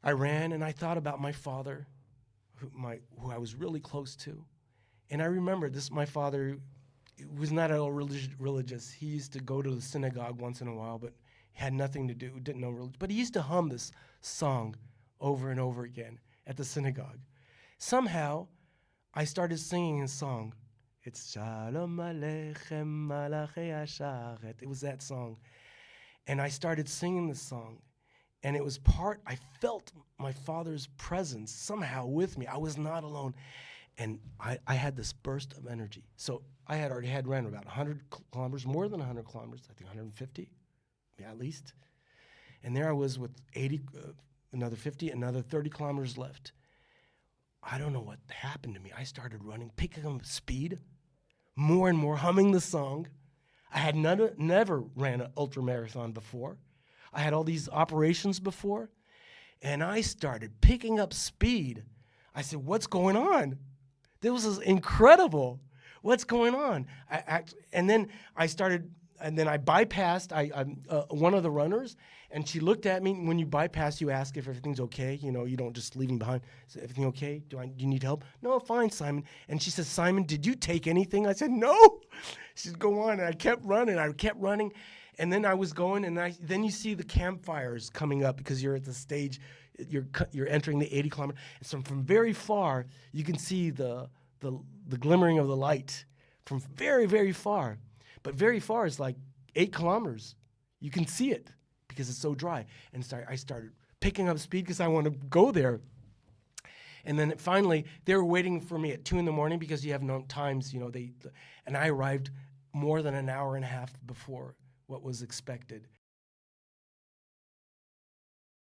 I ran and I thought about my father, who I was really close to. And I remember this, my father was not at all religious. He used to go to the synagogue once in a while, but had nothing to do, didn't know religion. But he used to hum this song over and over again at the synagogue. Somehow, I started singing his song. It's Shalom Aleichem Malachei Hasharet. It was that song. And I started singing the song. And it was I felt my father's presence somehow with me. I was not alone. And I had this burst of energy. So I had already ran about 100 kilometers, more than 100 kilometers, I think 150, yeah, at least. And there I was with 80, another 50, another 30 kilometers left. I don't know what happened to me. I started running, picking up speed, more and more, humming the song. I had never ran an ultra marathon before. I had all these operations before, and I started picking up speed. I said, what's going on? This was incredible. What's going on? And then I bypassed one of the runners, and she looked at me. When you bypass, you ask if everything's okay. You know, you don't just leave them behind. Is everything okay? Do you need help? No, fine, Simon. And she says, Simon, did you take anything? I said, no. She said, go on. And I kept running. And then I was going, and then you see the campfires coming up because you're at the stage, you're entering the 80 kilometer. And so from very far, you can see the glimmering of the light from very, very far. But very far is like 8 kilometers. You can see it because it's so dry. And I started picking up speed because I want to go there. And then finally, they were waiting for me at 2 a.m. because you have no times, and I arrived more than an hour and a half before what was expected.